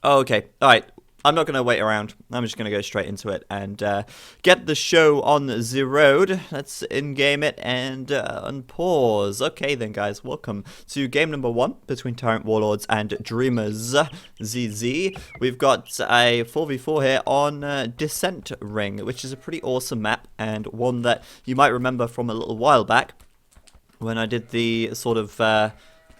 Okay, alright. I'm not going to wait around. I'm just going to go straight into it and get the show on the road. Let's in-game it and unpause. Okay then, guys. Welcome to game number 1 between TyRanT Warlords and Dreamers ZZ. We've got a 4v4 here on Descent Ring, which is a pretty awesome map and one that you might remember from a little while back when I did the sort of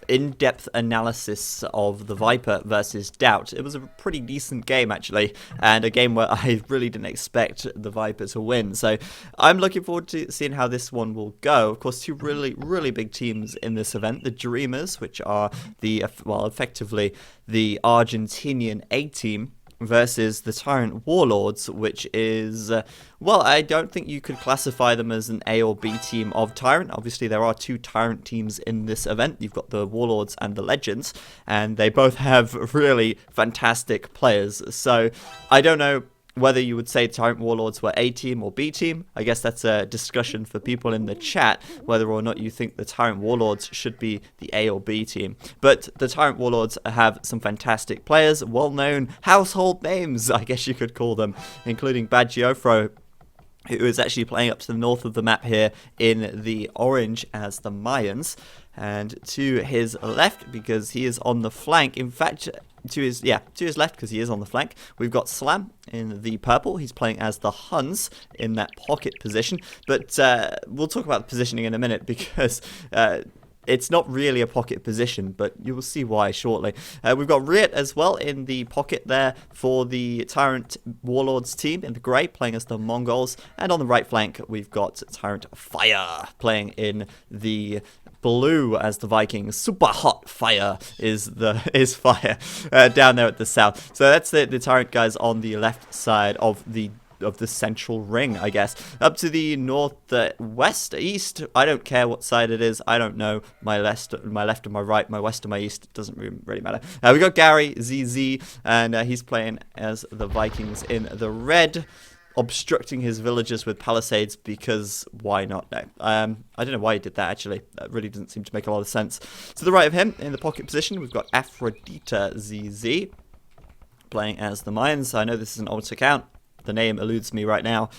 in-depth analysis of the Viper versus Doubt. It was a pretty decent game, actually, and a game where I really didn't expect the Viper to win. So I'm looking forward to seeing how this one will go. Of course, two really big teams in this event. The Dreamers, which are the, well, effectively the Argentinian A team, versus the TyRanT Warlords, which is, well, I don't think you could classify them as an A or B team of TyRanT. Obviously, there are two TyRanT teams in this event. You've got the Warlords and the Legends, and they both have really fantastic players. So, I don't know whether you would say TyRanT Warlords were A team or B team. I guess that's a discussion for people in the chat, whether or not you think the TyRanT Warlords should be the A or B team. But the TyRanT Warlords have some fantastic players, well-known household names, I guess you could call them, including Bad Geofro, who is actually playing up to the north of the map here in the orange as the Mayans. And to his left, because he is on the flank, in fact, to his left, because he is on the flank, we've got Slam in the purple. He's playing as the Huns in that pocket position. But we'll talk about the positioning in a minute, because it's not really a pocket position, but you will see why shortly. We've got Riot as well in the pocket there for the TyRanT Warlords team in the grey, playing as the Mongols. And on the right flank, we've got TyRanT Fire playing in the blue as the Vikings. Super hot fire is fire down there at the south. So that's the TyRanT guys on the left side of the central ring, I guess. Up to the north, west, east, I don't care what side it is. I don't know my left and my right, my west and my east. It doesn't really matter. We got Gary ZZ, and he's playing as the Vikings in the red, obstructing his villagers with palisades, because why not? No. I don't know why he did that, actually. That really doesn't seem to make a lot of sense. To the right of him, in the pocket position, we've got Aphrodita ZZ, playing as the Mayans. I know this is an old account. The name eludes me right now.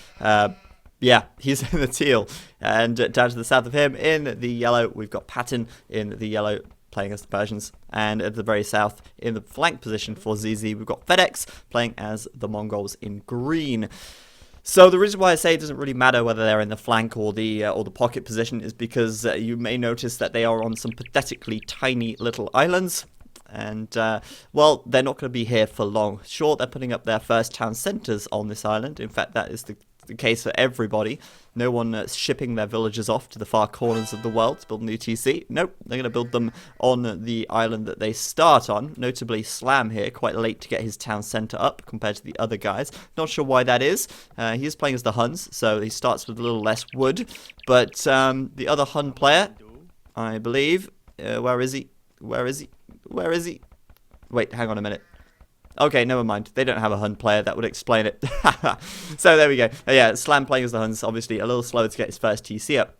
Yeah, he's in the teal. And down to the south of him, in the yellow, we've got Patton in the yellow, playing as the Persians. And at the very south, in the flank position for ZZ, we've got FedEx, playing as the Mongols in green. So the reason why I say it doesn't really matter whether they're in the flank or the pocket position is because you may notice that they are on some pathetically tiny little islands. And, well, they're not going to be here for long. Sure, they're putting up their first town centres on this island. In fact, that is the case for everybody. No one shipping their villagers off to the far corners of the world to build new TC. Nope, they're going to build them on the island that they start on. Notably, Slam here, quite late to get his town centre up compared to the other guys. Not sure why that is. He is playing as the Huns, so he starts with a little less wood. But the other Hun player, I believe, where is he? Where is he? Where is he? Wait, hang on a minute. Okay, never mind. They don't have a Hun player. That would explain it. So there we go. Yeah, Slam playing as the Huns, obviously a little slower to get his first TC up,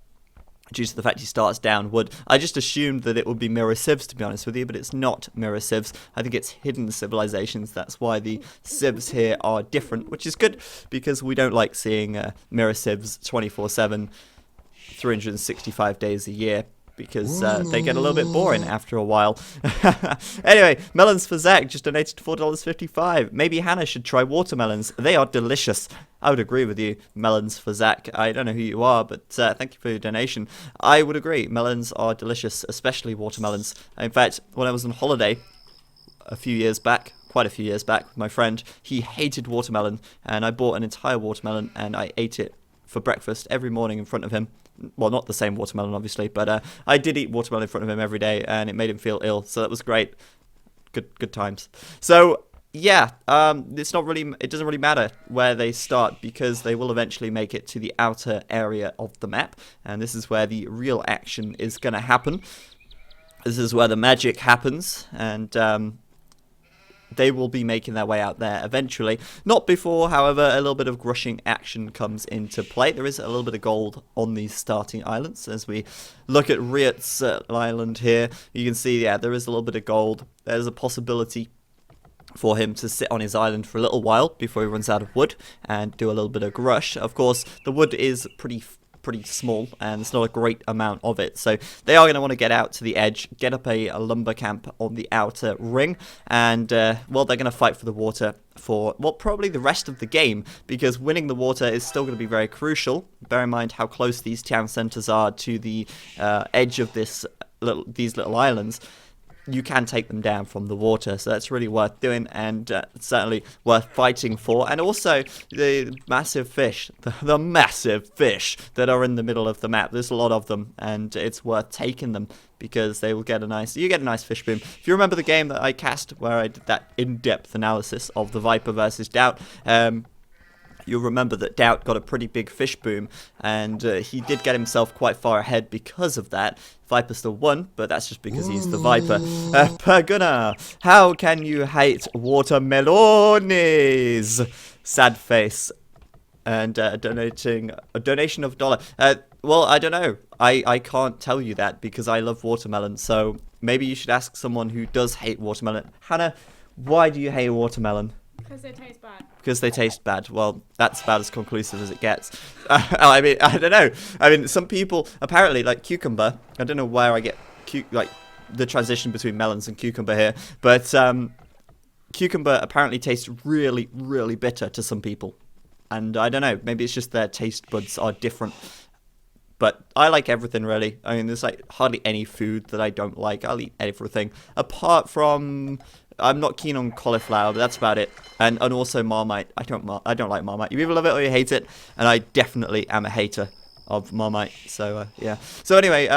due to the fact he starts down wood. I just assumed that it would be mirror civs, to be honest with you, but it's not mirror civs. I think it's hidden civilizations. That's why the civs here are different, which is good, because we don't like seeing mirror civs 24/7, 365 days a year. Because they get a little bit boring after a while. Anyway, melons for Zach just donated $4.55. Maybe Hannah should try watermelons. They are delicious. I would agree with you, melons for Zach. I don't know who you are, but thank you for your donation. I would agree, melons are delicious, especially watermelons. In fact, when I was on holiday quite a few years back with my friend, he hated watermelon, and I bought an entire watermelon, and I ate it for breakfast every morning in front of him. Well, not the same watermelon, obviously, but I did eat watermelon in front of him every day, and it made him feel ill, so that was great. Good times. So, yeah, it doesn't really matter where they start, because they will eventually make it to the outer area of the map, and this is where the real action is going to happen. This is where the magic happens, and they will be making their way out there eventually. Not before, however, a little bit of grushing action comes into play. There is a little bit of gold on these starting islands. As we look at Riot's island here, you can see, yeah, there is a little bit of gold. There's a possibility for him to sit on his island for a little while before he runs out of wood and do a little bit of grush. Of course, the wood is pretty small and it's not a great amount of it, so they are going to want to get out to the edge, get up a lumber camp on the outer ring, and well, they're going to fight for the water for, well, probably the rest of the game, because winning the water is still going to be very crucial. Bear in mind how close these town centers are to the edge of these little islands. You can take them down from the water, so that's really worth doing, and certainly worth fighting for. And also the massive fish, the massive fish that are in the middle of the map. There's a lot of them, and it's worth taking them because they will get you get a nice fish boom. If you remember the game that I cast where I did that in-depth analysis of the Viper versus Doubt, you'll remember that Doubt got a pretty big fish boom, and he did get himself quite far ahead because of that. Viper still won, but that's just because he's the Viper. Perguna, how can you hate watermelones? Sad face. And donating a donation of $1. Well, I don't know. I can't tell you that because I love watermelon. So maybe you should ask someone who does hate watermelon. Hannah, why do you hate watermelon? Because they taste bad. Because they taste bad. Well, that's about as conclusive as it gets. I mean, I don't know. I mean, some people, apparently, like cucumber, I don't know where I get, like, the transition between melons and cucumber here, but cucumber apparently tastes really, really bitter to some people. And I don't know, maybe it's just their taste buds are different. But I like everything, really. I mean, there's, like, hardly any food that I don't like. I'll eat everything. Apart from, I'm not keen on cauliflower, but that's about it. And also Marmite. I don't like Marmite. You either love it or you hate it. And I definitely am a hater of Marmite. So, yeah. So, anyway,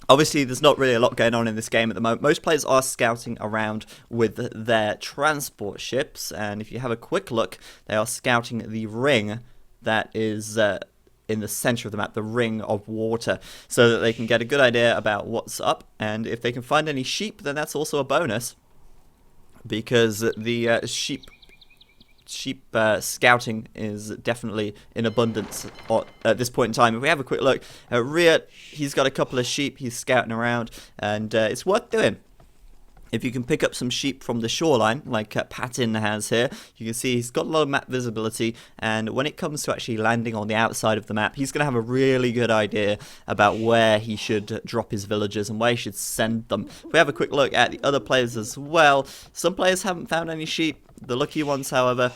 obviously, there's not really a lot going on in this game at the moment. Most players are scouting around with their transport ships. And if you have a quick look, they are scouting the ring that is in the center of the map, the ring of water, so that they can get a good idea about what's up. And if they can find any sheep, then that's also a bonus, because the sheep scouting is definitely in abundance at this point in time. If we have a quick look at Riot, he's got a couple of sheep he's scouting around, and it's worth doing. If you can pick up some sheep from the shoreline, like Patin has here, you can see he's got a lot of map visibility, and when it comes to actually landing on the outside of the map, he's going to have a really good idea about where he should drop his villagers and where he should send them. If we have a quick look at the other players as well, some players haven't found any sheep. The lucky ones, however,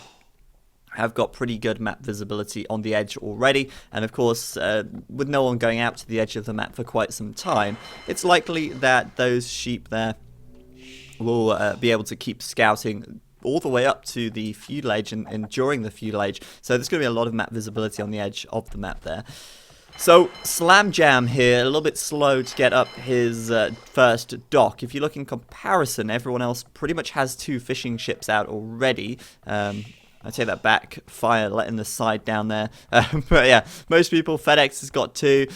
have got pretty good map visibility on the edge already, and of course, with no one going out to the edge of the map for quite some time, it's likely that those sheep there will be able to keep scouting all the way up to the feudal age and during the feudal age. So there's going to be a lot of map visibility on the edge of the map there. So Slam Jam here, a little bit slow to get up his first dock. If you look in comparison, everyone else pretty much has 2 fishing ships out already. I take that back, Fire letting the side down there. But yeah, most people, FedEx has got 2,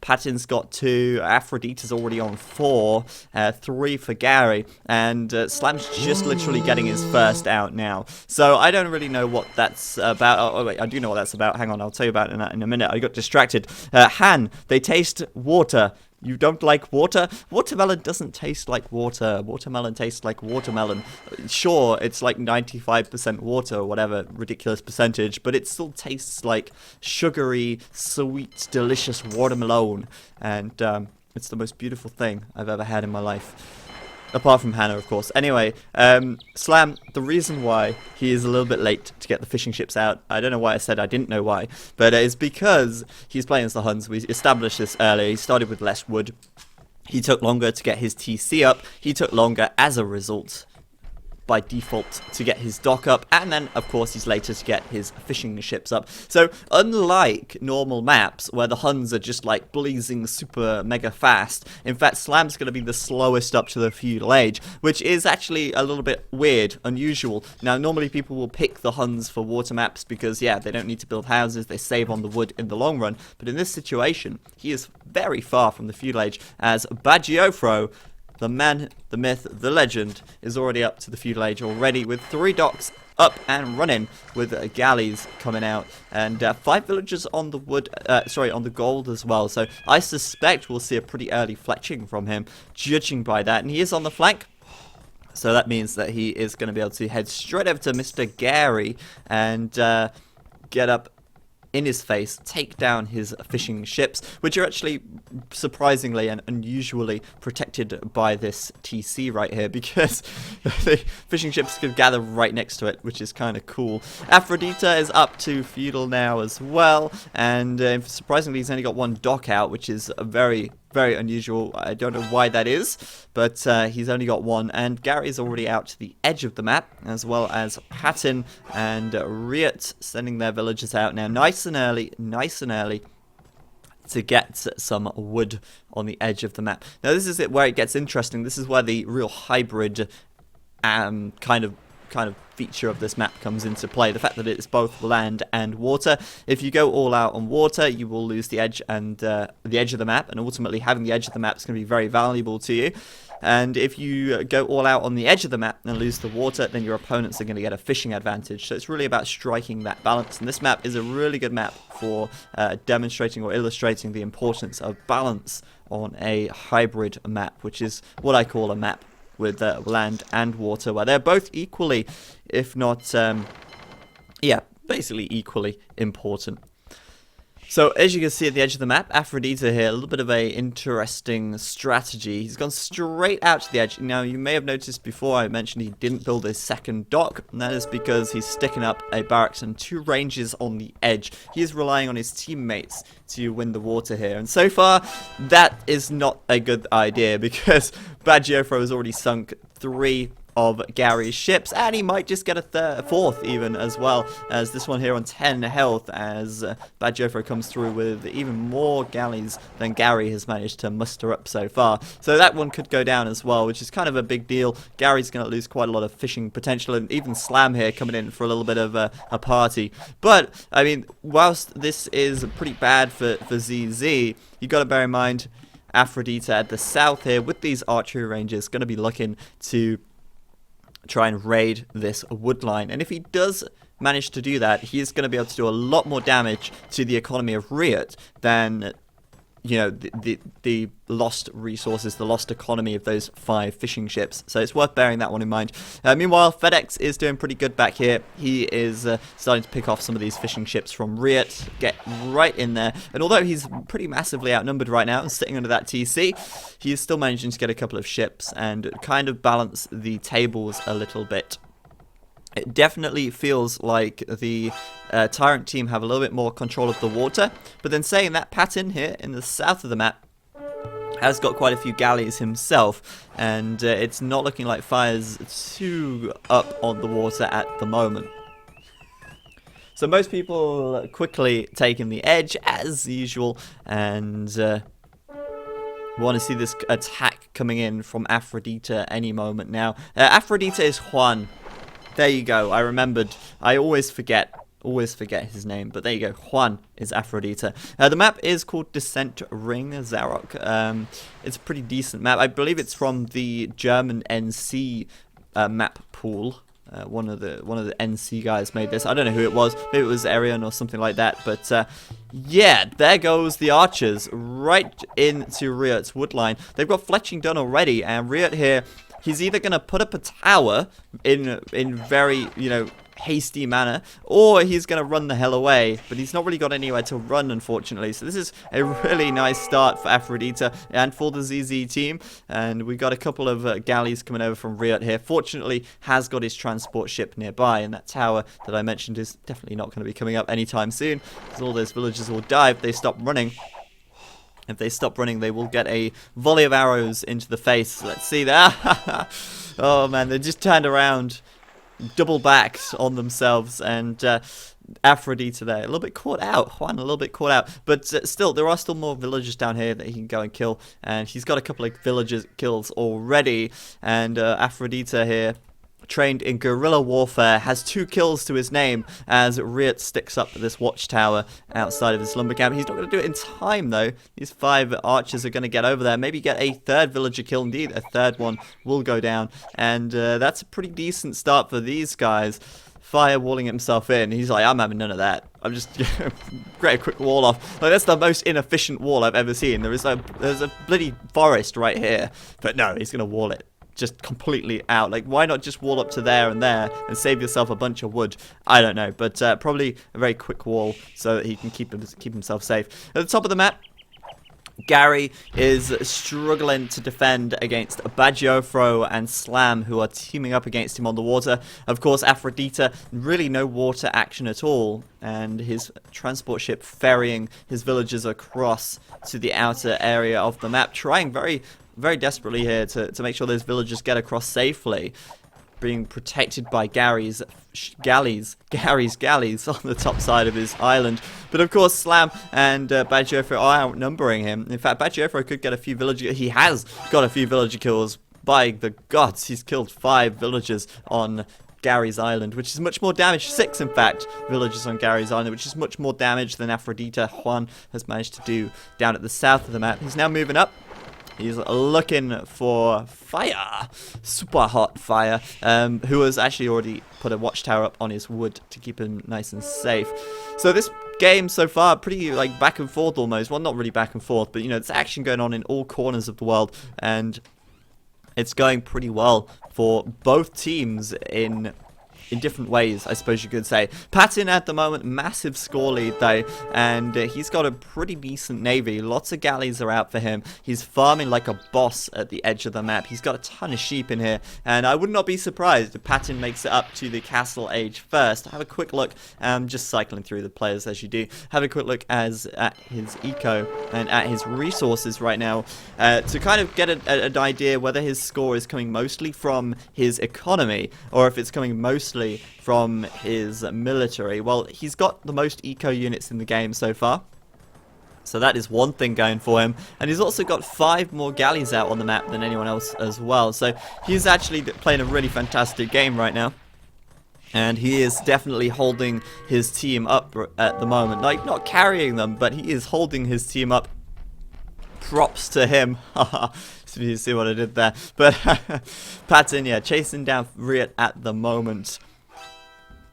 Patin's got 2, Aphrodite's already on 4, 3 for Gary, and Slam's just literally getting his first out now. So I don't really know what that's about. Oh wait, I do know what that's about. Hang on, I'll tell you about it in a minute. I got distracted. Han, they taste water. You don't like water? Watermelon doesn't taste like water. Watermelon tastes like watermelon. Sure, it's like 95% water or whatever ridiculous percentage, but it still tastes like sugary, sweet, delicious watermelon. And it's the most beautiful thing I've ever had in my life. Apart from Hannah, of course. Anyway, Slam, the reason why he is a little bit late to get the fishing ships out, I don't know why I said I didn't know why, but it's because he's playing as the Huns. We established this earlier. He started with less wood. He took longer to get his TC up. He took longer as a result by default to get his dock up, and then of course he's later to get his fishing ships up. So unlike normal maps where the Huns are just like blazing super mega fast, in fact Slam's going to be the slowest up to the feudal age, which is actually a little bit weird, unusual. Now normally people will pick the Huns for water maps because yeah, they don't need to build houses, they save on the wood in the long run, but in this situation he is very far from the feudal age, as Bagiofro, the man, the myth, the legend, is already up to the feudal age already, with 3 docks up and running, with galleys coming out, and 5 villagers on the wood, on the gold as well. So I suspect we'll see a pretty early fletching from him, judging by that. And he is on the flank. So that means that he is going to be able to head straight over to Mr. Gary and get up in his face, take down his fishing ships, which are actually surprisingly and unusually protected by this TC right here, because the fishing ships could gather right next to it, which is kind of cool. Aphrodita is up to feudal now as well, and surprisingly he's only got one dock out, which is a very unusual. I don't know why that is, but he's only got one, and Gary's already out to the edge of the map, as well as Patton and Riot sending their villagers out now nice and early to get some wood on the edge of the map. Now this is it where it gets interesting. This is where the real hybrid kind of feature of this map comes into play. The fact that it's both land and water. If you go all out on water, you will lose the edge and the edge of the map, and ultimately having the edge of the map is going to be very valuable to you. And if you go all out on the edge of the map and lose the water, then your opponents are going to get a fishing advantage. So it's really about striking that balance, and this map is a really good map for demonstrating or illustrating the importance of balance on a hybrid map, which is what I call a map with land and water, where they're both equally, if not, basically equally important. So as you can see at the edge of the map, Aphrodita here, a little bit of a interesting strategy. He's gone straight out to the edge. Now you may have noticed before I mentioned he didn't build a second dock, and that is because he's sticking up a barracks and 2 ranges on the edge. He is relying on his teammates to win the water here, and so far that is not a good idea, because Bagiofro has already sunk 3 of Gary's ships, and he might just get a fourth even, as well as this one here on 10 health, as Bagiofro comes through with even more galleys than Gary has managed to muster up so far. So that one could go down as well, which is kind of a big deal. Gary's going to lose quite a lot of fishing potential, and even Slam here coming in for a little bit of a party. But I mean, whilst this is pretty bad for ZZ, you got to bear in mind Aphrodita at the south here with these archery ranges going to be looking to try and raid this wood line, and if he does manage to do that, he is going to be able to do a lot more damage to the economy of Riot than, you know, the lost resources, the lost economy of those 5 fishing ships. So it's worth bearing that one in mind. Meanwhile, FedEx is doing pretty good back here. He is starting to pick off some of these fishing ships from Riot, get right in there. And although he's pretty massively outnumbered right now and sitting under that TC, he is still managing to get a couple of ships and kind of balance the tables a little bit. It definitely feels like the TyRanT team have a little bit more control of the water. But then saying that, Patton here in the south of the map has got quite a few galleys himself, and it's not looking like fire's too up on the water at the moment. So most people quickly taking the edge as usual, and want to see this attack coming in from Aphrodita any moment now. Aphrodita is Juan. There you go. I remembered. I always forget his name, but there you go. Juan is Aphrodita. The map is called Descent Ring Zarok. It's a pretty decent map. I believe it's from the German NC map pool. One of the NC guys made this. I don't know who it was. Maybe it was Arian or something like that. But yeah, there goes the archers right into Riot's woodline. They've got fletching done already, and Riot here, he's either going to put up a tower in very, hasty manner, or he's going to run the hell away, but he's not really got anywhere to run, unfortunately. So this is a really nice start for Aphrodita and for the ZZ team, and we got a couple of galleys coming over from Riot here. Fortunately, has got his transport ship nearby, and that tower that I mentioned is definitely not going to be coming up anytime soon, because all those villagers will die if they stop running. If they stop running, they will get a volley of arrows into the face. Let's see that. Oh man, they just turned around, double backed on themselves, and Aphrodita there a little bit caught out. Juan a little bit caught out, but still, there are still more villagers down here that he can go and kill, and he's got a couple of villagers kills already. And Aphrodita here, trained in guerrilla warfare, has 2 kills to his name as Riot sticks up this watchtower outside of this lumber camp. He's not going to do it in time though. These 5 archers are going to get over there, maybe get a 3rd villager kill. Indeed, a 3rd one will go down, and that's a pretty decent start for these guys. Firewalling himself in, he's like, I'm having none of that. I'm just create a quick wall off. Like, that's the most inefficient wall I've ever seen. There's a bloody forest right here, but no, he's going to wall it. just completely out. Like, why not just wall up to there and save yourself a bunch of wood? I don't know, but probably a very quick wall so that he can keep himself safe. At the top of the map, Gary is struggling to defend against Bagiofro and Slam, who are teaming up against him on the water. Of course, Aphrodita, really no water action at all, and his transport ship ferrying his villagers across to the outer area of the map, trying very, very desperately here to make sure those villagers get across safely, being protected by Gary's galleys on the top side of his island. But of course, Slam and Bagiofro are outnumbering him. In fact, Bagiofro could get a few villager. He has got a few villager kills. By the gods, he's killed 5 villagers on Gary's island, which is much more damage. 6, in fact, villagers on Gary's island, which is much more damage than Aphrodita Juan has managed to do down at the south of the map. He's now moving up. He's looking for fire, super hot fire, who has actually already put a watchtower up on his wood to keep him nice and safe. So this game so far, pretty like back and forth almost. Well, not really back and forth, but you know, there's action going on in all corners of the world, and it's going pretty well for both teams in different ways, I suppose you could say. Patin at the moment, massive score lead though, and he's got a pretty decent navy. Lots of galleys are out for him. He's farming like a boss at the edge of the map. He's got a ton of sheep in here, and I would not be surprised if Patin makes it up to the castle age first. Have a quick look, just cycling through the players as you do. Have a quick look at his eco and at his resources right now to kind of get an idea whether his score is coming mostly from his economy or if it's coming mostly from his military. Well, he's got the most eco units in the game so far, so that is one thing going for him, and he's also got 5 more galleys out on the map than anyone else as well, so he's actually playing a really fantastic game right now. And he is definitely holding his team up at the moment. Like, not carrying them, but he is holding his team up. Props to him. You see what I did there. But Patin, yeah, chasing down Riot at the moment.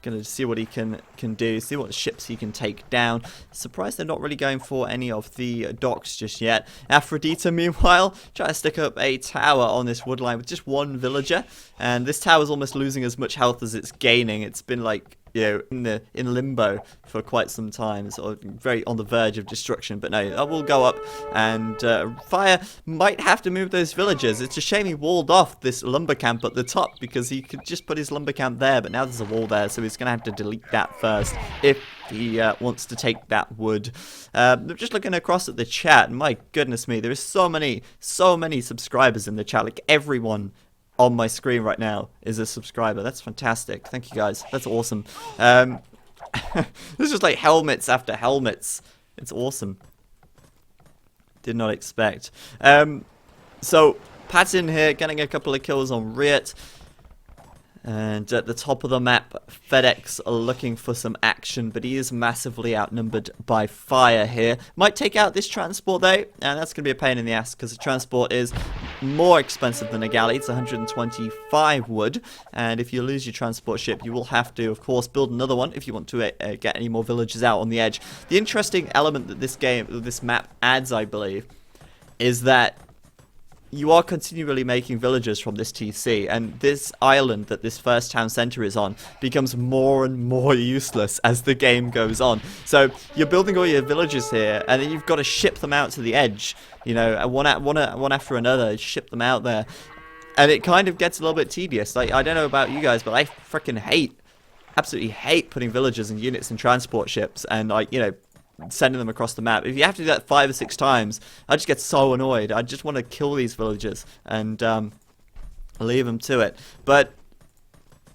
Gonna see what he can do, see what ships he can take down. Surprised they're not really going for any of the docks just yet. Aphrodita, meanwhile, trying to stick up a tower on this wood line with just 1 villager, and this tower is almost losing as much health as it's gaining. It's been like, you know, in limbo for quite some time, sort of very on the verge of destruction. But no, that will go up, and Fire might have to move those villagers. It's a shame he walled off this lumber camp at the top, because he could just put his lumber camp there, but now there's a wall there, so he's going to have to delete that first if he wants to take that wood. Just looking across at the chat, my goodness me, there is so many subscribers in the chat. Like, everyone on my screen right now is a subscriber. That's fantastic. Thank you guys. That's awesome. There's just like helmets after helmets. It's awesome. Did not expect. So Patin here getting a couple of kills on Riot. And at the top of the map, FedEx are looking for some action, but he is massively outnumbered by Fire here. Might take out this transport though, and that's going to be a pain in the ass, because the transport is more expensive than a galley. It's 125 wood, and if you lose your transport ship, you will have to, of course, build another one if you want to get any more villagers out on the edge. The interesting element that this map adds, I believe, is that you are continually making villagers from this TC, and this island that this first town center is on becomes more and more useless as the game goes on. So you're building all your villagers here, and then you've got to ship them out to the edge, you know, one after another, ship them out there, and it kind of gets a little bit tedious. Like, I don't know about you guys, but I freaking absolutely hate putting villagers and units in transport ships, and, like, you know, sending them across the map. If you have to do that 5 or 6 times, I just get so annoyed. I just want to kill these villagers and leave them to it. But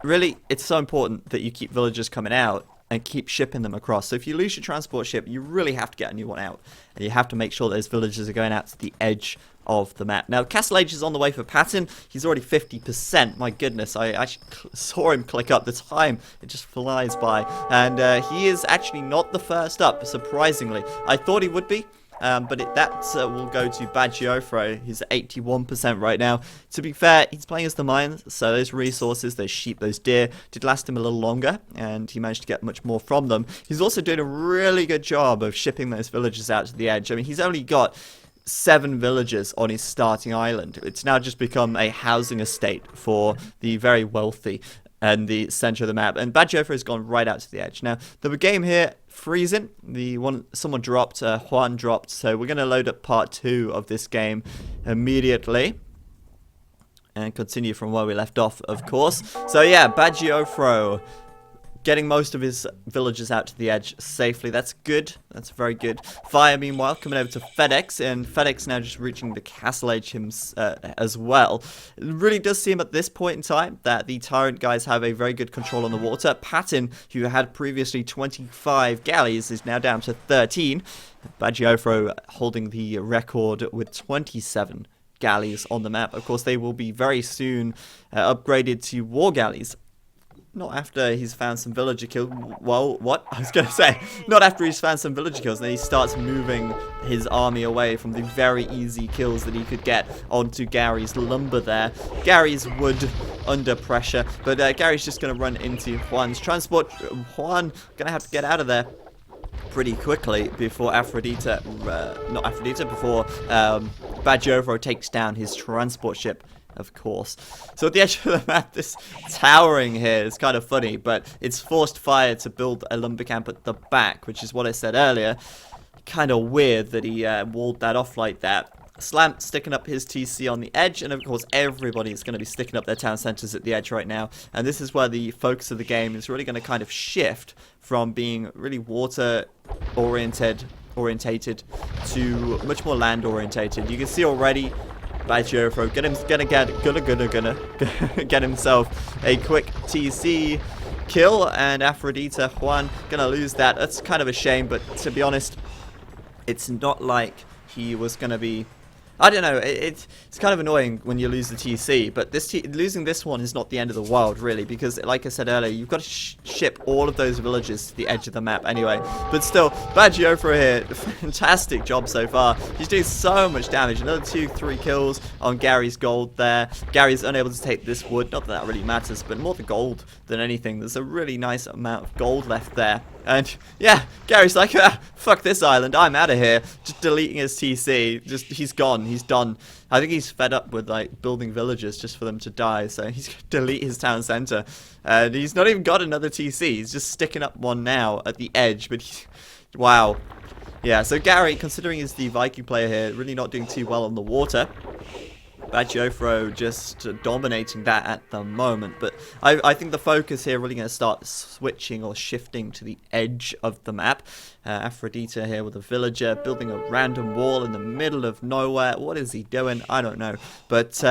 really, it's so important that you keep villagers coming out and keep shipping them across. So if you lose your transport ship, you really have to get a new one out, and you have to make sure those villagers are going out to the edge of the map. Now, Castle Age is on the way for Patin. He's already 50%. My goodness, I actually saw him click up. The time, it just flies by. And he is actually not the first up, surprisingly. I thought he would be. But that will go to Bagiofro. He's at 81% right now. To be fair, he's playing as the mines, so those resources, those sheep, those deer, did last him a little longer, and he managed to get much more from them. He's also doing a really good job of shipping those villagers out to the edge. I mean, he's only got 7 villagers on his starting island. It's now just become a housing estate for the very wealthy and the center of the map. And Bad Jofra has gone right out to the edge. Now, the game here, freezing. Someone dropped, Juan dropped. So we're going to load up part 2 of this game immediately. And continue from where we left off, of course. So yeah, Bad Jofra getting most of his villagers out to the edge safely. That's good. That's very good. Fire, meanwhile, coming over to FedEx, and FedEx now just reaching the castle edge as well. It really does seem at this point in time that the TyRanT guys have a very good control on the water. Patton, who had previously 25 galleys, is now down to 13. Bad Jofra holding the record with 27 galleys on the map. Of course, they will be very soon upgraded to war galleys. Not after he's found some villager kills. Well, what? I was going to say, not after he's found some villager kills. Then he starts moving his army away from the very easy kills that he could get onto Gary's lumber there. Gary's wood under pressure. But Gary's just going to run into Juan's transport. Juan going to have to get out of there pretty quickly before before Bad Jofra takes down his transport ship. Of course. So at the edge of the map, this towering here is kind of funny, but it's forced fire to build a lumber camp at the back, which is what I said earlier. Kind of weird that he walled that off like that. Slamp sticking up his TC on the edge, and of course everybody is going to be sticking up their town centers at the edge right now. And this is where the focus of the game is really going to kind of shift from being really water orientated to much more land orientated. You can see already Bad Jofra gonna get himself a quick TC kill, and Aphrodite Juan gonna lose that. That's kind of a shame, but to be honest, it's not like he was gonna be. I don't know, it's kind of annoying when you lose the TC, but losing this one is not the end of the world, really, because, like I said earlier, you've got to ship all of those villages to the edge of the map anyway. But still, Bad Jofra here, fantastic job so far. He's doing so much damage. Another 2-3 kills on Gary's gold there. Gary's unable to take this wood, not that that really matters, but more the gold than anything. There's a really nice amount of gold left there. And yeah, Gary's like, fuck this island, I'm out of here. Just deleting his TC. He's gone. He's done. I think he's fed up with like building villages just for them to die. So he's gonna delete his town center. And he's not even got another TC. He's just sticking up one now at the edge. But wow. Yeah. So Gary, considering he's the Viking player here, really not doing too well on the water. Bad Jofra just dominating that at the moment, but I think the focus here really going to start switching or shifting to the edge of the map. Aphrodite here with a villager building a random wall in the middle of nowhere. What is he doing? I don't know, but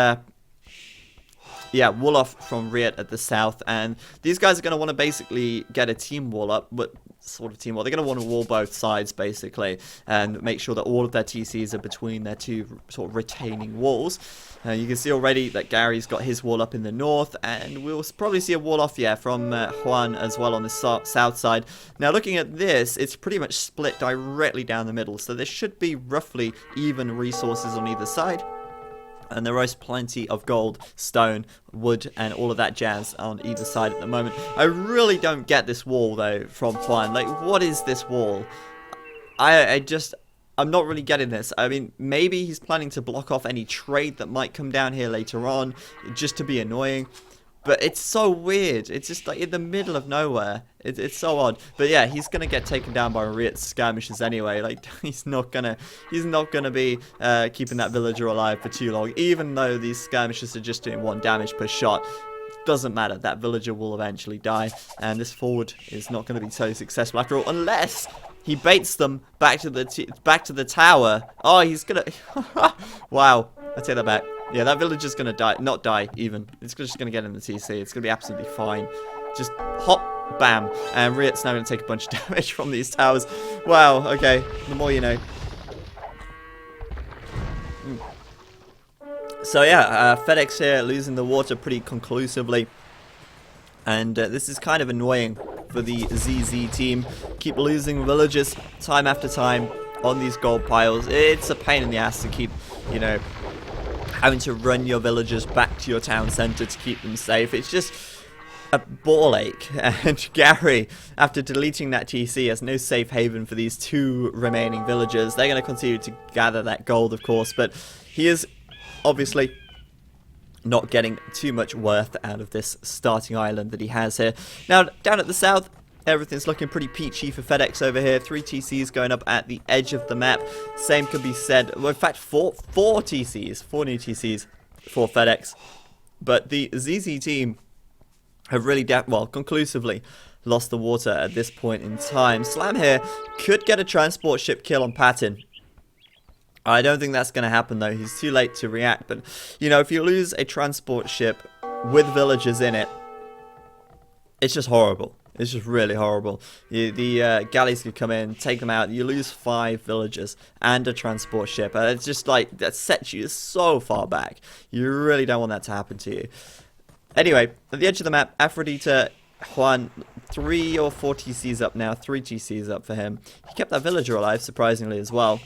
yeah, wall off from Riot at the south, and these guys are going to want to basically get a team wall up, but sort of team wall. They're going to want to wall both sides, basically, and make sure that all of their TCs are between their two sort of retaining walls. You can see already that Gary's got his wall up in the north, and we'll probably see a wall off, yeah, from Juan as well on the south side. Now, looking at this, it's pretty much split directly down the middle, so there should be roughly even resources on either side. And there is plenty of gold, stone, wood, and all of that jazz on either side at the moment. I really don't get this wall, though, from Juan. Like, what is this wall? I'm not really getting this. I mean, maybe he's planning to block off any trade that might come down here later on, just to be annoying. But it's so weird. It's just like in the middle of nowhere. It's so odd. But yeah, he's gonna get taken down by Riot's skirmishers anyway. Like he's not gonna be keeping that villager alive for too long. Even though these skirmishers are just doing 1 damage per shot, doesn't matter. That villager will eventually die, and this forward is not gonna be so successful after all, unless he baits them back to the tower. Oh, he's gonna. Wow, I take that back. Yeah, that villager's gonna die. Not die, even. It's just gonna get in the TC. It's gonna be absolutely fine. Just hop, bam. And Riot's now gonna take a bunch of damage from these towers. Wow, okay. The more you know. So yeah, FedEx here losing the water pretty conclusively. And this is kind of annoying for the ZZ team. Keep losing villagers time after time on these gold piles. It's a pain in the ass to keep, you know, having to run your villagers back to your town center to keep them safe. It's just, a ball ache, and Gary, after deleting that TC, has no safe haven for these 2 remaining villagers. They're going to continue to gather that gold, of course, but he is obviously not getting too much worth out of this starting island that he has here. Now, down at the south, everything's looking pretty peachy for FedEx over here. 3 TCs going up at the edge of the map. Same could be said, well, in fact, four TCs, 4 new TCs for FedEx. But the ZZ team have really, conclusively lost the water at this point in time. Slam here could get a transport ship kill on Patton. I don't think that's going to happen, though. He's too late to react. But, you know, if you lose a transport ship with villagers in it, it's just horrible. It's just really horrible. The galleys could come in, take them out. You lose 5 villagers and a transport ship. It's just like, that sets you so far back. You really don't want that to happen to you. Anyway, at the edge of the map, Aphrodite, Juan, 3 or 4 TCs up now. 3 TCs up for him. He kept that villager alive, surprisingly, as well.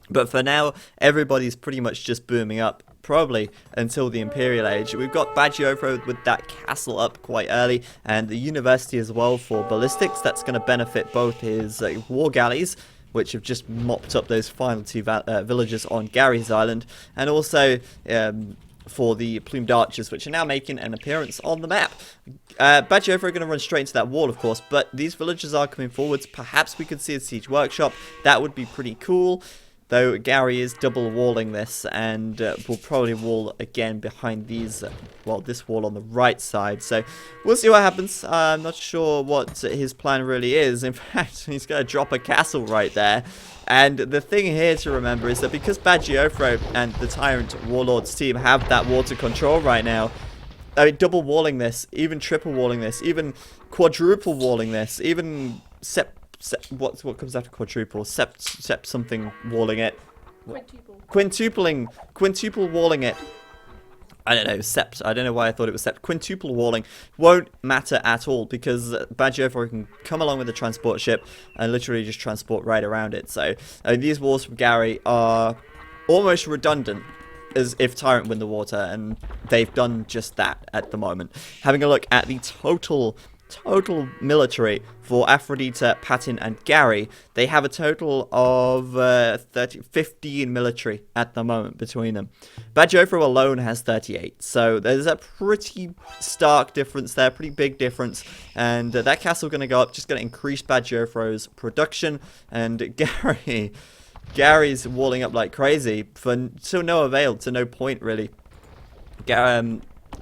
But for now, everybody's pretty much just booming up, probably until the Imperial Age. We've got Bagiofro with that castle up quite early, and the university as well for ballistics. That's going to benefit both his war galleys, which have just mopped up those final 2 villages on Gary's Island, and also for the plumed archers, which are now making an appearance on the map. Bagiofro are going to run straight into that wall, of course, but these villagers are coming forwards. Perhaps we could see a siege workshop. That would be pretty cool. Though Gary is double walling this, and will probably wall again behind these, this wall on the right side. So we'll see what happens. I'm not sure what his plan really is. In fact, he's going to drop a castle right there. And the thing here to remember is that because Bagiofro and the TyRanT Warlords team have that water control right now, I mean, double walling this, even triple walling this, even quadruple walling this, even what comes after quadruple? Sept something walling it. Quintuple walling it. I don't know, sept. I don't know why I thought it was sept. Quintuple walling won't matter at all because Bagiofro can come along with the transport ship and literally just transport right around it. So these walls from Gary are almost redundant as if TyRanT win the water, and they've done just that at the moment. Having a look at the total military for Aphrodite, Patton, and Gary, they have a total of 15 military at the moment between them. Bagiofro alone has 38, so there's a pretty stark difference there, pretty big difference, and that castle going to go up, just going to increase Bagiofro's production, and Gary's walling up like crazy to no avail, to no point really.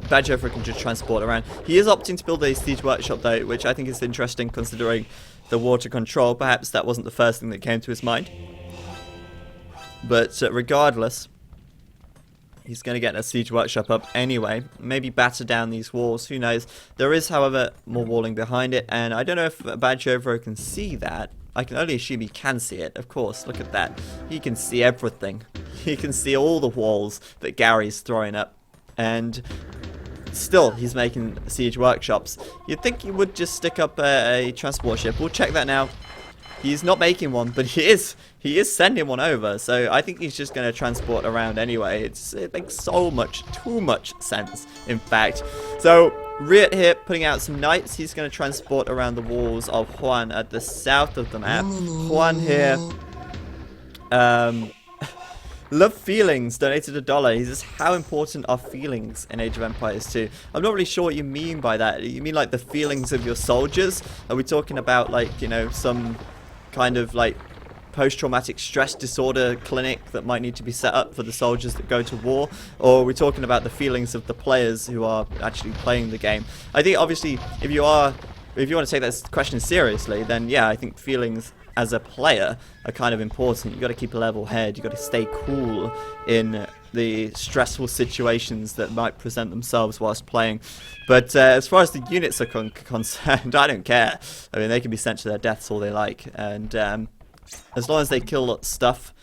Bagiofro can just transport around. He is opting to build a siege workshop though, which I think is interesting considering the water control. Perhaps that wasn't the first thing that came to his mind. But regardless, he's going to get a siege workshop up anyway. Maybe batter down these walls, who knows. There is, however, more walling behind it, and I don't know if Bagiofro can see that. I can only assume he can see it, of course. Look at that. He can see everything. He can see all the walls that Gary's throwing up. And still, he's making siege workshops. You'd think he would just stick up a transport ship. We'll check that now. He's not making one, but he is sending one over. So I think he's just going to transport around anyway. It makes too much sense, in fact. So Riot here putting out some knights. He's going to transport around the walls of Juan at the south of the map. Juan here. Love Feelings donated $1. He says, how important are feelings in Age of Empires 2? I'm not really sure what you mean by that. You mean like the feelings of your soldiers? Are we talking about like, you know, some kind of like post-traumatic stress disorder clinic that might need to be set up for the soldiers that go to war? Or are we talking about the feelings of the players who are actually playing the game? I think obviously if you want to take that question seriously, then yeah, I think feelings as a player are kind of important. You've got to keep a level head. You've got to stay cool in the stressful situations that might present themselves whilst playing. But as far as the units are concerned, I don't care. I mean, they can be sent to their deaths all they like. And as long as they kill stuff,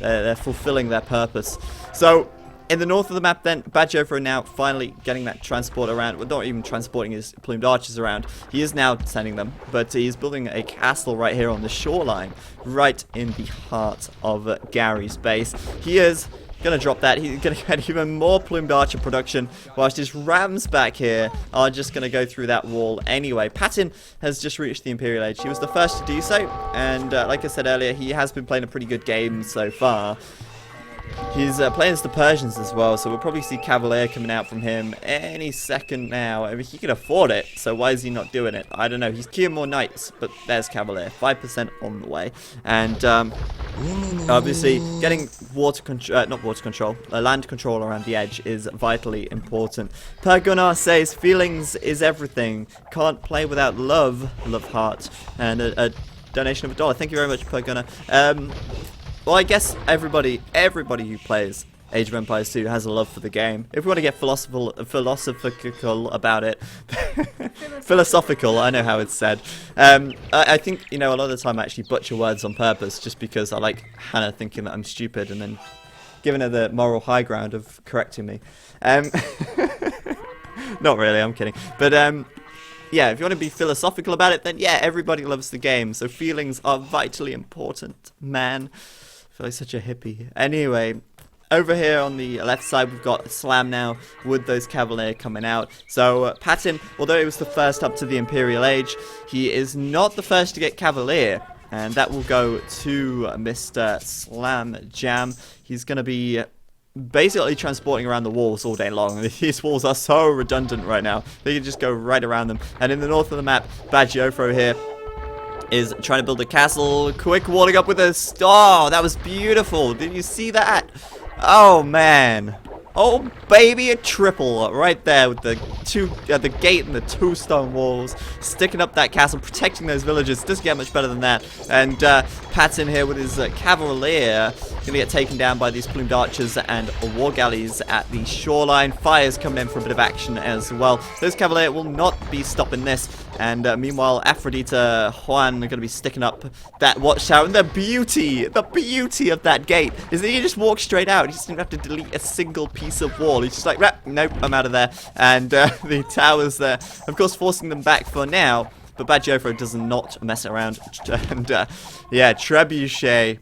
they're fulfilling their purpose. So in the north of the map then, Bagiofro now finally getting that transport around. Well, not even transporting his plumed archers around. He is now sending them, but he's building a castle right here on the shoreline, right in the heart of Gary's base. He is Gonna drop that. He's gonna get even more plumed archer production, whilst his rams back here are just gonna go through that wall anyway. Patton has just reached the Imperial Age. He was the first to do so, and like I said earlier, he has been playing a pretty good game so far. He's playing as the Persians as well, so we'll probably see Cavalier coming out from him any second now. I mean, he can afford it, so why is he not doing it? I don't know. He's queuing more knights, but there's Cavalier. 5% on the way. And obviously, getting water control, not water control, land control around the edge is vitally important. Per Gunnar says, feelings is everything. Can't play without love. Love heart. And a donation of $1. Thank you very much, Per Gunnar. Well, I guess everybody who plays Age of Empires 2 has a love for the game. If we want to get philosophical about it, philosophical, I know how it's said. I think, you know, a lot of the time I actually butcher words on purpose just because I like Hannah thinking that I'm stupid and then giving her the moral high ground of correcting me. Not really, I'm kidding. But, yeah, if you want to be philosophical about it, then yeah, everybody loves the game. So feelings are vitally important, man. I feel like such a hippie. Anyway, over here on the left side, we've got Slam now with those Cavalier coming out. So Patton, although he was the first up to the Imperial Age, he is not the first to get Cavalier. And that will go to Mr. Slam Jam. He's going to be basically transporting around the walls all day long. These walls are so redundant right now. They can just go right around them. And in the north of the map, Bagiofro here is trying to build a castle. Quick walling up with a star. That was beautiful. Did you see that? Oh, man. Oh, baby, a triple right there with the the gate and the 2 stone walls, sticking up that castle, protecting those villages. Doesn't get much better than that. And Patton here with his Cavalier going to get taken down by these plumed archers and war galleys at the shoreline. Fire's coming in for a bit of action as well. Those Cavalier will not be stopping this. And meanwhile, Aphrodita Juan are going to be sticking up that watchtower. And the beauty of that gate is that you just walk straight out. You just don't have to delete a single piece of wall. He's just like, nope, I'm out of there. And the towers there, of course, forcing them back for now. But Bagiofro does not mess around. And yeah, Trebuchet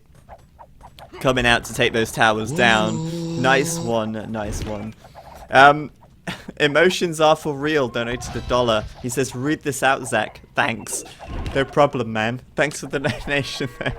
coming out to take those towers down. Nice one, nice one. Emotions are for real. Donated $1. He says, read this out, Zach. Thanks. No problem, man. Thanks for the donation there.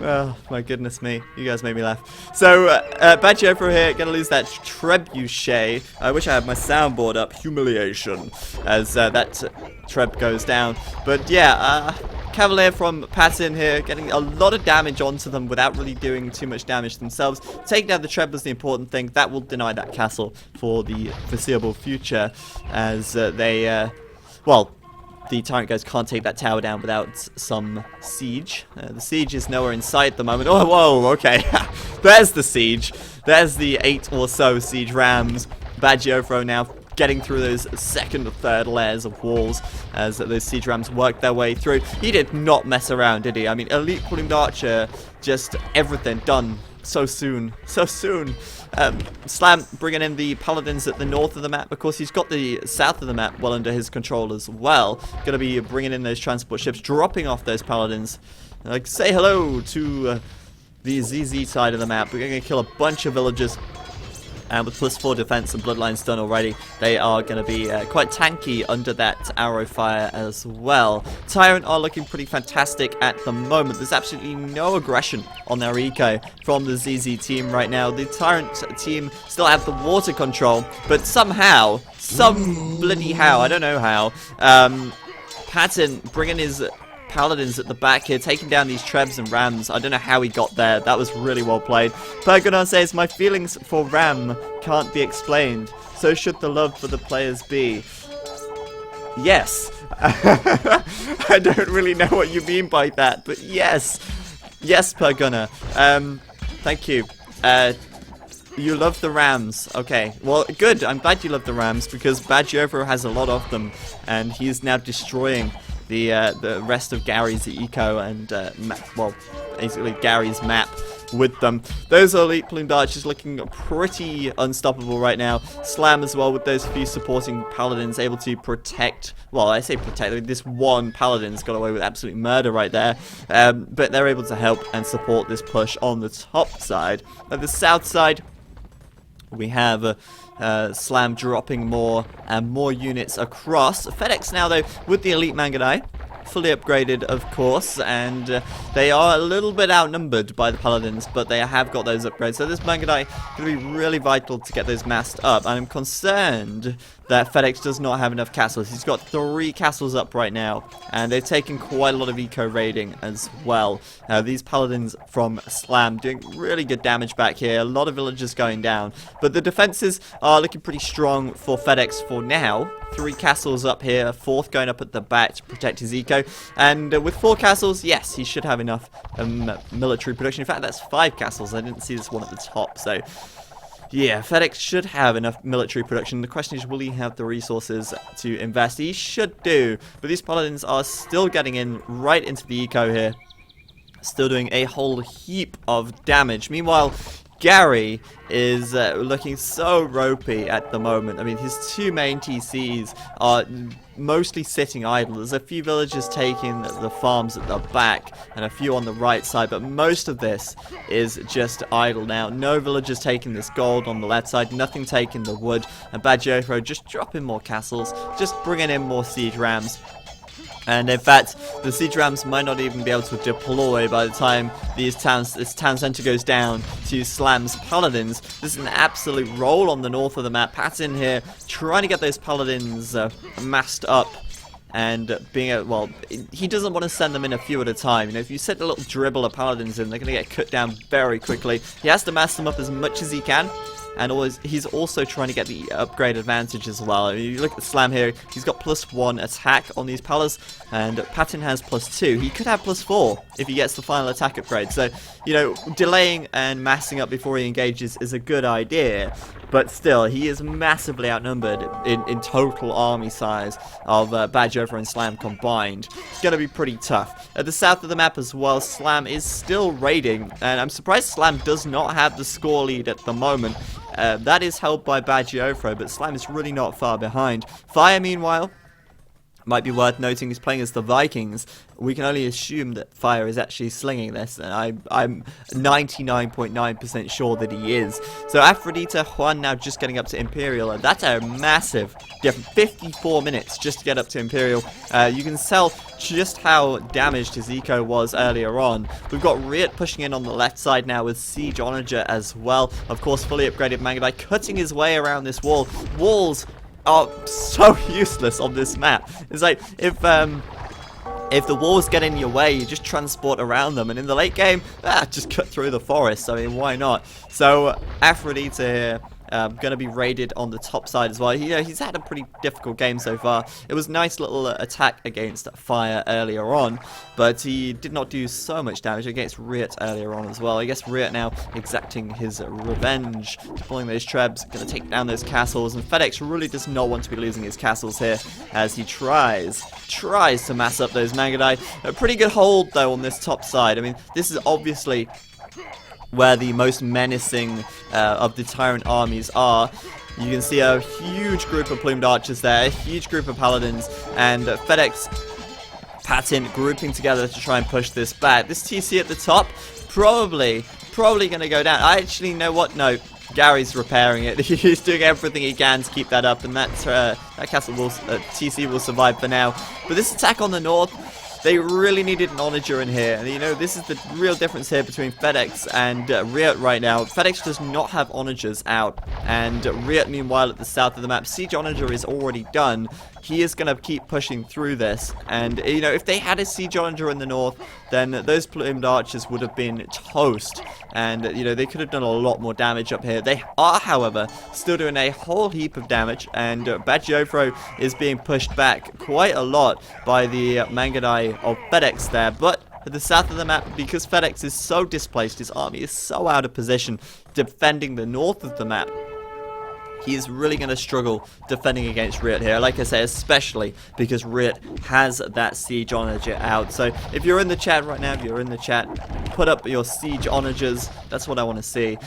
Oh, my goodness me. You guys made me laugh. So, Bagiofro here, gonna lose that Trebuchet. I wish I had my soundboard up. Humiliation. As that Treb goes down. But yeah, Cavalier from Patton here, getting a lot of damage onto them without really doing too much damage themselves. Taking down the Treb was the important thing. That will deny that castle for the foreseeable future, as well, the TyRanT guys can't take that tower down without some siege. The siege is nowhere in sight at the moment. Oh, whoa, okay. There's the siege. There's the 8 or so siege rams. Bagiofro now getting through those second or third layers of walls as those siege rams work their way through. He did not mess around, did he? I mean, elite plumed archer, just everything done so soon. So soon. Slam bringing in the paladins at the north of the map. Of course, he's got the south of the map well under his control as well. Going to be bringing in those transport ships, dropping off those paladins. Like, say hello to the ZZ side of the map. We're going to kill a bunch of villagers. And with +4 defense and bloodlines done already, they are going to be quite tanky under that arrow fire as well. TyRanT are looking pretty fantastic at the moment. There's absolutely no aggression on their eco from the ZZ team right now. The TyRanT team still have the water control, but somehow, some bloody how, I don't know how, Patton bringing his paladins at the back here, taking down these Trebs and Rams. I don't know how he got there. That was really well played. Pergonon says, my feelings for Ram can't be explained. So should the love for the players be. Yes. I don't really know what you mean by that, but yes. Yes, Pergona. Thank you. You love the Rams. Okay, well, good. I'm glad you love the Rams because Bagiofro has a lot of them, and he is now destroying the rest of Gary's eco and well, basically Gary's map with them. Those elite plumed archers looking pretty unstoppable right now. Slam as well with those few supporting paladins able to protect. Well, I say protect. This one paladin's got away with absolute murder right there, but they're able to help and support this push on the top side. At the south side, We have Slam dropping more and more units across. FedEx now, though, with the Elite Mangudai, fully upgraded, of course, and they are a little bit outnumbered by the Paladins, but they have got those upgrades. So this Mangudai going to be really vital to get those massed up. I'm concerned that FedEx does not have enough castles. He's got 3 castles up right now, and they've taken quite a lot of eco raiding as well. These Paladins from Slam doing really good damage back here. A lot of villagers going down, but the defenses are looking pretty strong for FedEx for now. 3 castles up here, a 4th going up at the back to protect his eco, and with 4 castles, yes, he should have enough military production. In fact, that's 5 castles. I didn't see this one at the top, so yeah, FedEx should have enough military production. The question is, will he have the resources to invest? He should do, but these Paladins are still getting in right into the eco here, still doing a whole heap of damage. Meanwhile, Gary is looking so ropey at the moment. I mean, his 2 main TCs are mostly sitting idle. There's a few villagers taking the farms at the back and a few on the right side, but most of this is just idle now. No villagers taking this gold on the left side, nothing taking the wood, and Bajofro just dropping more castles, just bringing in more siege rams. And in fact, the siege rams might not even be able to deploy by the time this town center goes down to Slam's Paladins. This is an absolute roll on the north of the map. Pat's in here trying to get those Paladins massed up. And well, he doesn't want to send them in a few at a time. You know, if you set a little dribble of Paladins in, they're going to get cut down very quickly. He has to mass them up as much as he can. And he's also trying to get the upgrade advantage as well. I mean, you look at Slam here, he's got +1 attack on these Palas, and Patton has +2. He could have +4 if he gets the final attack upgrade. So, you know, delaying and massing up before he engages is a good idea. But still, he is massively outnumbered in total army size of Badgeover and Slam combined. It's going to be pretty tough. At the south of the map as well, Slam is still raiding, and I'm surprised Slam does not have the score lead at the moment. That is held by Badgeofro, but Slam is really not far behind. Fire, meanwhile, might be worth noting, is playing as the Vikings. We can only assume that Fire is actually slinging this, and I'm 99.9% sure that he is. So Aphrodite, Juan now just getting up to Imperial, and that's a massive difference. 54 minutes just to get up to Imperial. You can tell just how damaged his eco was earlier on. We've got Riot pushing in on the left side now with Siege Onager as well. Of course, fully upgraded Mangudai cutting his way around this wall. Walls are so useless on this map. It's like, if the walls get in your way, you just transport around them, and in the late game, just cut through the forest. I mean, why not? So Aphrodite here, going to be raided on the top side as well. He's had a pretty difficult game so far. It was a nice little attack against Fire earlier on, but he did not do so much damage against Riot earlier on as well. I guess Riot now exacting his revenge, deploying those trebs, going to take down those castles, and FedEx really does not want to be losing his castles here as he tries to mass up those Mangudai. A pretty good hold though on this top side. I mean, this is obviously where the most menacing of the TyRanT armies are. You can see a huge group of plumed archers there, a huge group of paladins, and FedEx Patton grouping together to try and push this back. This TC at the top, probably going to go down. I actually know what? No, Gary's repairing it. He's doing everything he can to keep that up, and that castle will TC will survive for now. But this attack on the north, they really needed an onager in here, and you know, this is the real difference here between FedEx and Riot right now. FedEx does not have onagers out, and Riot, meanwhile, at the south of the map, Siege Onager is already done. He is going to keep pushing through this, and you know, if they had a Siege Onager in the north, then those plumed archers would have been toast, and you know, they could have done a lot more damage up here. They are, however, still doing a whole heap of damage, and Badgeofro is being pushed back quite a lot by the Mangudai of FedEx there, but at the south of the map, because FedEx is so displaced, his army is so out of position defending the north of the map, he is really going to struggle defending against Riot here. Like I say, especially because Riot has that Siege Onager out. So if you're in the chat right now, put up your Siege Onagers. That's what I want to see.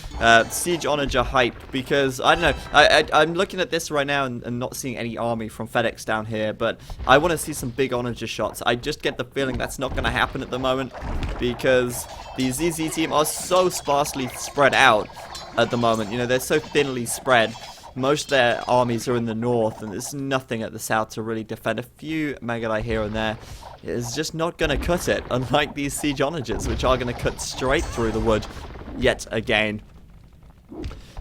Siege Onager hype, because I don't know. I'm looking at this right now and not seeing any army from FedEx down here, but I want to see some big Onager shots. I just get the feeling that's not going to happen at the moment because the ZZ team are so sparsely spread out. at the moment. You know, they're so thinly spread. Most of their armies are in the north, and there's nothing at the south to really defend. A few Magadai here and there is just not going to cut it, unlike these siege onagers, which are going to cut straight through the wood yet again.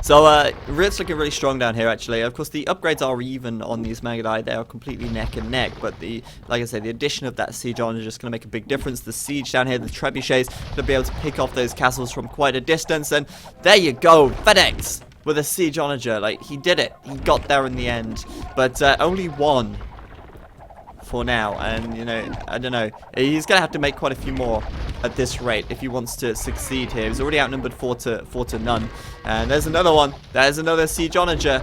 So, Riot's looking really strong down here, actually. Of course, the upgrades are even on these Magadai. They are completely neck and neck, but like I said, the addition of that siege onager is just going to make a big difference. The siege down here, the trebuchets, going to be able to pick off those castles from quite a distance, and there you go, FedEx! With a siege onager, like, he did it. He got there in the end, but only one for now, and, you know, I don't know. He's going to have to make quite a few more at this rate if he wants to succeed here. He's already outnumbered 4 to none, and there's another one. There's another siege onager.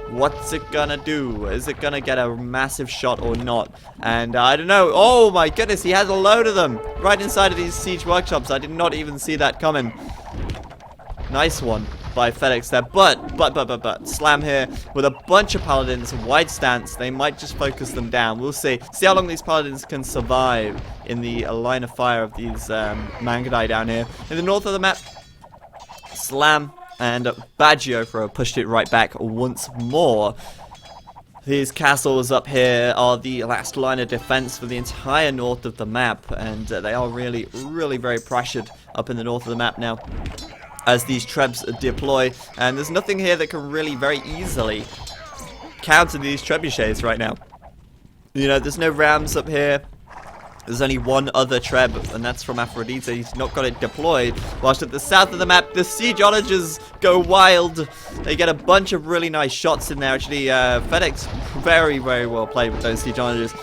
What's it gonna do? Is it gonna get a massive shot or not? And I don't know. Oh my goodness, he has a load of them right inside of these siege workshops. I did not even see that coming. Nice one by FedEx there, but Slam here with a bunch of paladins, wide stance. They might just focus them down. We'll see how long these paladins can survive in the line of fire of these Magadai down here. In the north of the map, Slam and Bagiofro pushed it right back once more. These castles up here are the last line of defense for the entire north of the map, and they are really very pressured up in the north of the map now as these trebs deploy, and there's nothing here that can really very easily counter these trebuchets right now. You know, there's no rams up here. There's only one other treb, and that's from Aphrodite. He's not got it deployed. Whilst at the south of the map, the siege onagers go wild. They get a bunch of really nice shots in there. Actually, FedEx very well played with those siege onagers.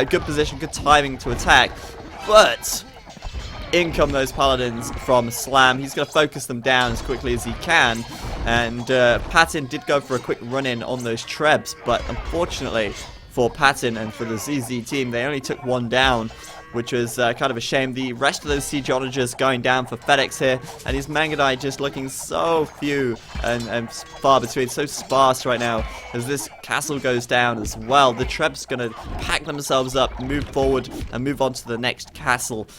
Good position, good timing to attack, but in come those paladins from Slam. He's going to focus them down as quickly as he can, and Patton did go for a quick run-in on those trebs, but unfortunately for Patton and for the ZZ team, they only took one down, which was kind of a shame. The rest of those siege onagers going down for FedEx here, and his Magadai just looking so few and far between, so sparse right now as this castle goes down as well. The trebs going to pack themselves up, move forward, and move on to the next castle.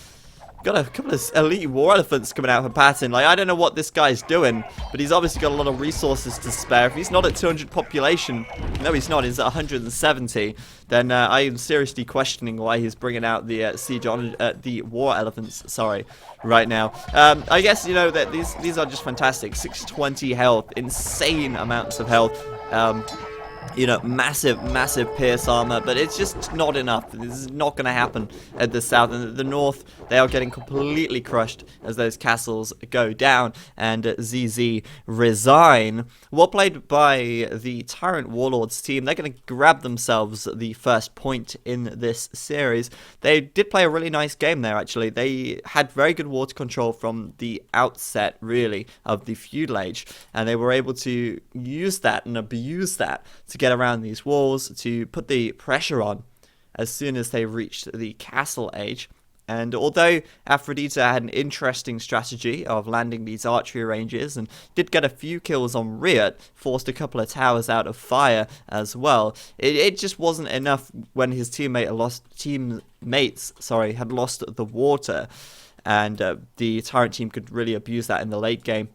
Got a couple of elite war elephants coming out for Patton. Like, I don't know what this guy's doing, but he's obviously got a lot of resources to spare. If he's not at 200 population, no he's not, he's at 170, then I am seriously questioning why he's bringing out the the war elephants, sorry, right now. I guess, you know, that these are just fantastic. 620 health, insane amounts of health. You know, massive pierce armor, but it's just not enough. This is not going to happen at the south. And at the north, they are getting completely crushed as those castles go down and ZZ resign. Well played by the TyRanT Warlords team. They're going to grab themselves the first point in this series. They did play a really nice game there, actually. They had very good water control from the outset, really, of the feudal age, and they were able to use that and abuse that to get around these walls, to put the pressure on as soon as they reached the castle age. And although Aphrodite had an interesting strategy of landing these archery ranges and did get a few kills on Riot, forced a couple of towers out of fire as well, it just wasn't enough when his teammates had lost the water, and the TyRanT team could really abuse that in the late game.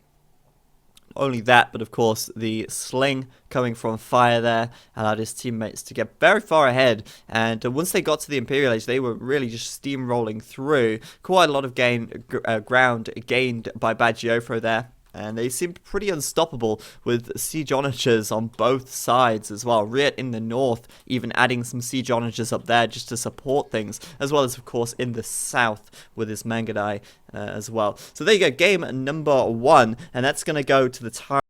Not only that, but of course the sling coming from fire there allowed his teammates to get very far ahead, and once they got to the Imperial Age, they were really just steamrolling through. Quite a lot of ground gained by Bagiofro there, and they seemed pretty unstoppable with siege onagers on both sides as well. Riot in the north even adding some siege onagers up there just to support things, as well as of course in the south with his Magadai as well. So there you go, game number 1, and that's going to go to the